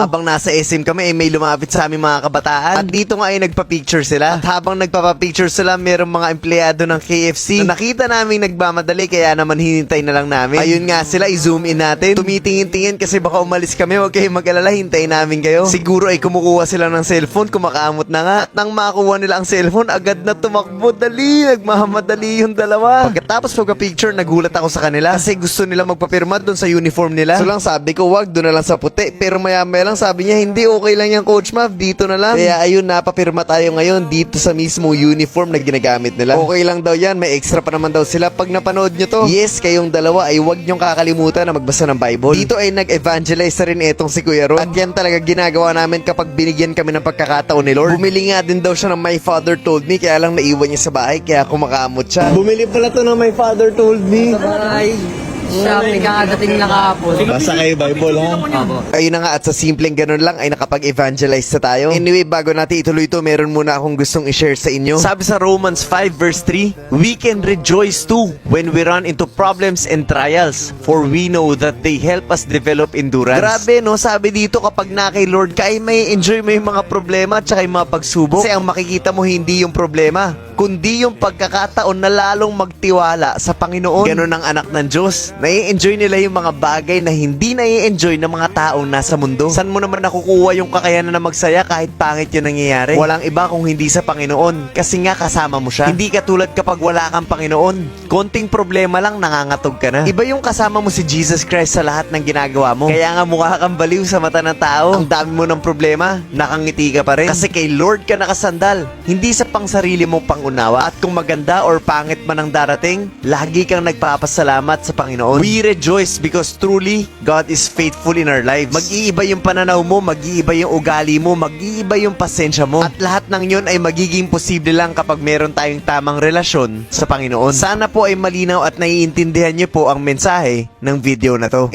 Habang nasa SM kami, may lumapit sa aming mga kabataan. At dito nga ay nagpa-picture sila. At habang nagpapa-picture sila, merong mga empleyado ng KFC na nakita namin nagmamadali, kaya naman hinintay na lang namin. Ayun nga sila, i-zoom in natin. Tumitingin-tingin kasi baka umalis kami. Huwag kayong mag-alala, hintayin namin kayo. Siguro ay kumukuha sila ng cellphone, kumakamot na nga. At nang makuha nila ang cellphone, agad na tumakbo. Dali, nagmamadali yung dalawa. Pagkatapos pagka-picture, nagulat ako sa kanila kasi gusto nila magpapirma doon sa uniform nila. So lang sabi ko, wag, doon na lang sa puti. Pero maya-maya lang sabi niya, hindi, okay lang yan, Coach Mav, dito na lang. Kaya ayun, napapirma tayo ngayon dito sa mismo uniform na ginagamit nila. Okay lang daw yan, may extra pa naman daw sila pag napanood nyo to. Yes, kayong dalawa ay wag nyong kakalimutan na magbasa ng Bible. Dito ay nag-evangelize na rin etong si Kuya Ron. At yan talaga ginagawa namin kapag binigyan kami ng pagkakataon ni Lord. Bumili nga din daw siya ng My Father Told Me, kaya lang naiwan niya sa bahay, kaya kumakamot siya. Bumili pala to ng My Father Told Me. Ay, Shopee kakadating na kahapon. Basta kayo Bible, ha? Opo. Ayun na nga, at sa simpleng ganun lang ay nakapag-evangelize na tayo. Anyway, bago natin ituloy ito, meron muna akong gustong i-share sa inyo. Sabi sa Romans 5 verse 3, we can rejoice too when we run into problems and trials, for we know that they help us develop endurance. Grabe, no? Sabi dito, kapag na kay Lord ka, ay may enjoy mo yung mga problema at saka yung mga pagsubok. Kasi ang makikita mo hindi yung problema, kundi yung pagkakataon na lalong magtiwala sa Panginoon. Ganun ang anak ng Diyos. Nai-enjoy nila yung mga bagay na hindi nai-enjoy ng mga taong nasa mundo. San mo naman nakukuha yung kakayanan na magsaya kahit pangit yung nangyayari? Walang iba kung hindi sa Panginoon. Kasi nga kasama mo siya. Hindi katulad kapag wala kang Panginoon. Konting problema lang, nangangatog ka na. Iba yung kasama mo si Jesus Christ sa lahat ng ginagawa mo. Kaya nga mukha kang baliw sa mata ng tao. Ang dami mo ng problema, nakangiti ka pa rin. Kasi kay Lord ka nakasandal. Hindi sa pangsarili mong pangunawa. At kung maganda or pangit man ang darating, lagi kang nagpapasalamat sa Panginoon. We rejoice because truly, God is faithful in our lives. Mag-iiba yung pananaw mo, mag-iiba yung ugali mo, mag-iiba yung pasensya mo. At lahat ng yun ay magiging posible lang kapag meron tayong tamang relasyon sa Panginoon. Sana po ay malinaw at naiintindihan niyo po ang mensahe ng video na to.